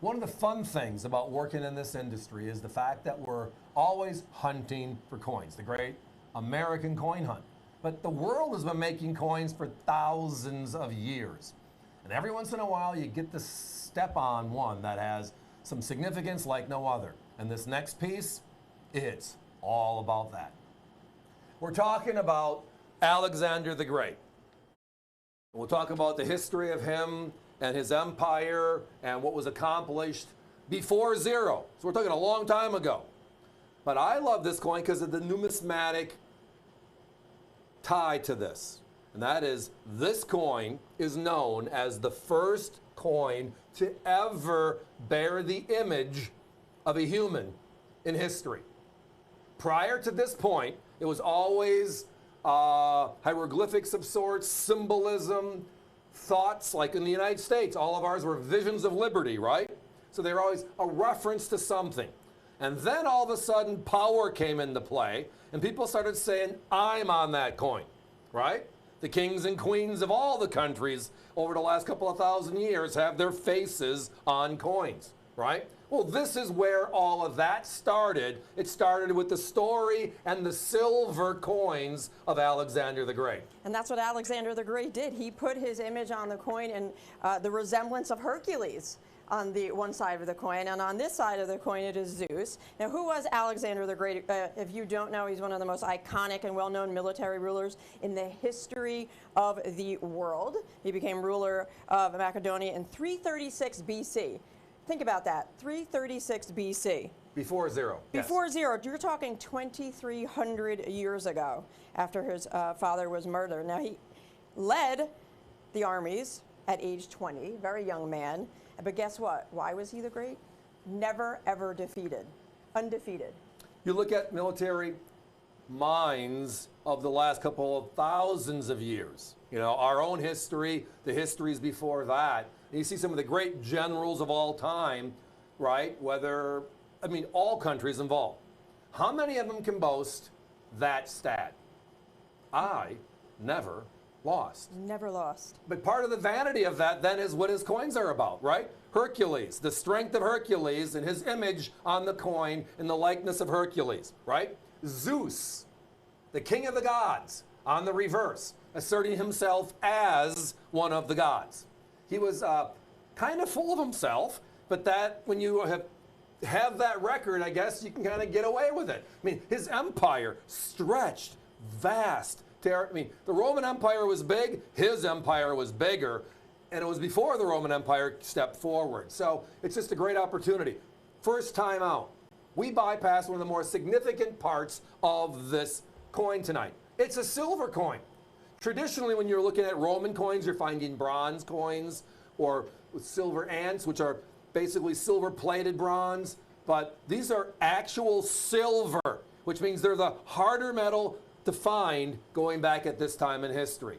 One of the fun things about working in this industry is the fact that we're always hunting for coins, the great American coin hunt. But the world has been making coins for thousands of years. And every once in a while, you get to step on one that has some significance like no other. And this next piece, it's all about that. We're talking about Alexander the Great. We'll talk about the history of him and his empire and what was accomplished before zero. So we're talking a long time ago. But I love this coin because of the numismatic tie to this. And that is, this coin is known as the first coin to ever bear the image of a human in history. Prior to this point, it was always hieroglyphics of sorts, symbolism, thoughts, like in the United States, all of ours were visions of liberty, right? So they were always a reference to something. And then all of a sudden, power came into play, and people started saying, I'm on that coin, right? The kings and queens of all the countries over the last couple of thousand years have their faces on coins, right? Well, this is where all of that started. It started with the story and the silver coins of Alexander the Great. And that's what Alexander the Great did. He put his image on the coin and the resemblance of Hercules on the one side of the coin, and on this side of the coin it is Zeus. Now, who was Alexander the Great? If you don't know, he's one of the most iconic and well-known military rulers in the history of the world. He became ruler of Macedonia in 336 BC. Think about that, 336 BC. Before zero. Before yes. zero. You're talking 2,300 years ago after his father was murdered. Now, he led the armies at age 20, very young man. But guess what? Why was he the great? Never, ever defeated. Undefeated. You look at military minds of the last couple of thousands of years. You know, our own history, the histories before that. And you see some of the great generals of all time, right? Whether, I mean, all countries involved. How many of them can boast that stat? I never lost. Never lost. But part of the vanity of that then is what his coins are about, right? Hercules, the strength of Hercules and his image on the coin in the likeness of Hercules, right? Zeus, the king of the gods, on the reverse, asserting himself as one of the gods. He was kind of full of himself, but that when you have that record, I guess you can kind of get away with it. I mean, his empire stretched vast. I mean, the Roman Empire was big, his empire was bigger, and it was before the Roman Empire stepped forward. So it's just a great opportunity. First time out, we bypassed one of the more significant parts of this coin tonight. It's a silver coin. Traditionally, when you're looking at Roman coins, you're finding bronze coins or with silver ants, which are basically silver-plated bronze. But these are actual silver, which means they're the harder metal to find going back at this time in history.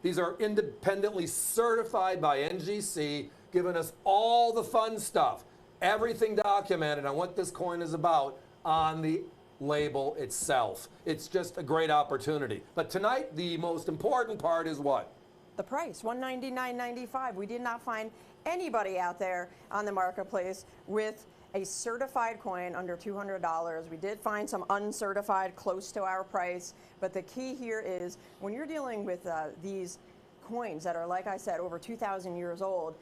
These are independently certified by NGC, giving us all the fun stuff, everything documented on what this coin is about on the label itself. It's just a great opportunity. But tonight, the most important part is what? The price, $199.95. We did not find anybody out there on the marketplace with a certified coin under $200. We did find some uncertified close to our price, but the key here is when you're dealing with these coins that are, like I said, over 2,000 years old,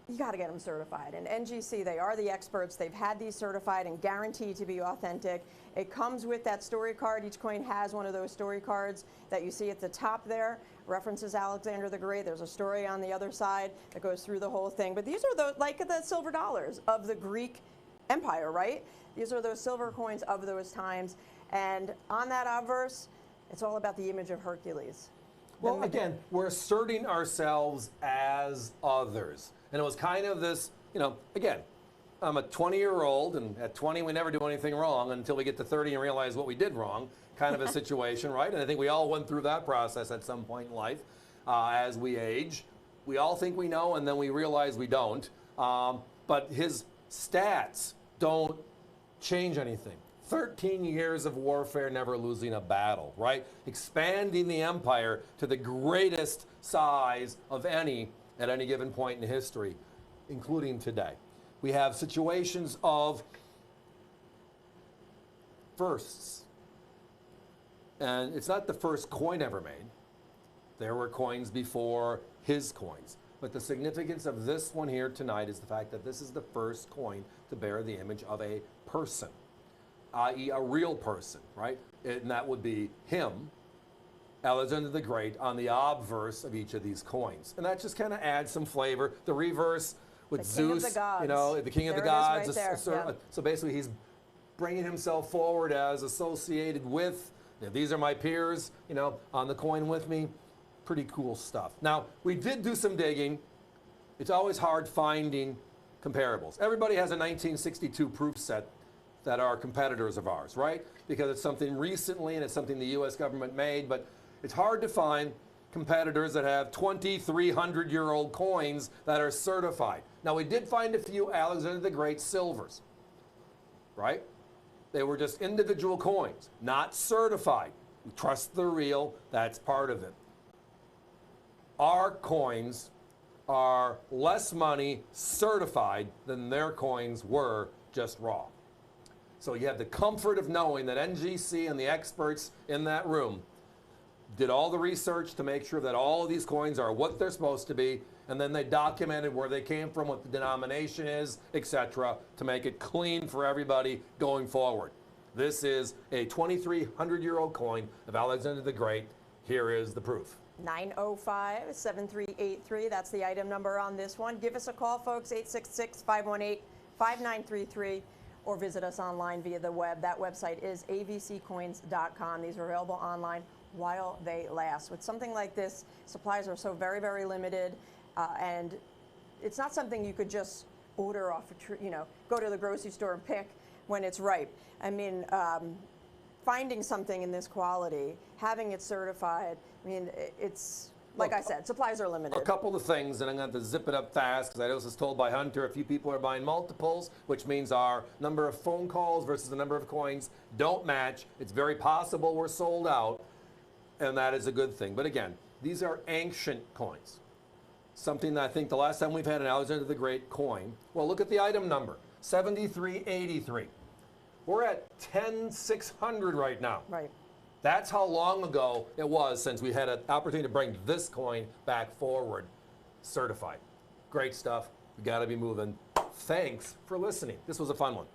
you got to get them certified. And NGC, they are the experts. They've had these certified and guaranteed to be authentic. It comes with that story card. Each coin has one of those story cards that you see at the top there. References Alexander the Great. There's a story on the other side that goes through the whole thing. But these are the, like the silver dollars of the Greek Empire, right? These are those silver coins of those times. And on that obverse, it's all about the image of Hercules. Well, again, we're asserting ourselves as others. And it was kind of this, you know, again, I'm a 20-year-old, and at 20 we never do anything wrong until we get to 30 and realize what we did wrong, kind of a situation, right? And I think we all went through that process at some point in life as we age. We all think we know, and then we realize we don't. But his stats don't change anything. 13 years of warfare, never losing a battle, right? Expanding the empire to the greatest size of any at any given point in history, including today. We have situations of firsts. And it's not the first coin ever made. There were coins before his coins. But the significance of this one here tonight is the fact that this is the first coin to bear the image of a person, i.e. a real person, right? And that would be him, Alexander the Great, on the obverse of each of these coins. And that just kind of adds some flavor. The reverse with The king of Zeus, the gods. you know, the king of the There it is gods. right there, yeah. So basically he's bringing himself forward as associated with, you know, these are my peers, you know, on the coin with me. Pretty cool stuff. Now, we did do some digging. It's always hard finding comparables. Everybody has a 1962 proof set that are competitors of ours, right? Because it's something recently and it's something the US government made, but it's hard to find competitors that have 2,300-year-old coins that are certified. Now, we did find a few Alexander the Great silvers, right? They were just individual coins, not certified. We trust the real, that's part of it. Our coins are less money certified than their coins were just raw. So you have the comfort of knowing that NGC and the experts in that room did all the research to make sure that all of these coins are what they're supposed to be, and then they documented where they came from, what the denomination is, etc., to make it clean for everybody going forward. This is a 2,300-year-old coin of Alexander the Great. Here is the proof. 905-7383. That's the item number on this one. Give us a call, folks, 866-518-5933, or visit us online via the web. That website is avccoins.com. These are available online while they last. With something like this, supplies are so very, very limited, and it's not something you could just order off a tree, you know, go to the grocery store and pick when it's ripe. I mean, finding something in this quality, having it certified, I mean, it's, like I said, supplies are limited. A couple of things, and I'm going to zip it up fast because I know this was told by Hunter. A few people are buying multiples, which means our number of phone calls versus the number of coins don't match. It's very possible we're sold out, and that is a good thing. But again, these are ancient coins. Something that I think the last time we've had an Alexander the Great coin, well, look at the item number, 7383. We're at 10,600 right now. Right. That's how long ago it was since we had an opportunity to bring this coin back forward, certified. Great stuff. We got to be moving. Thanks for listening. This was a fun one.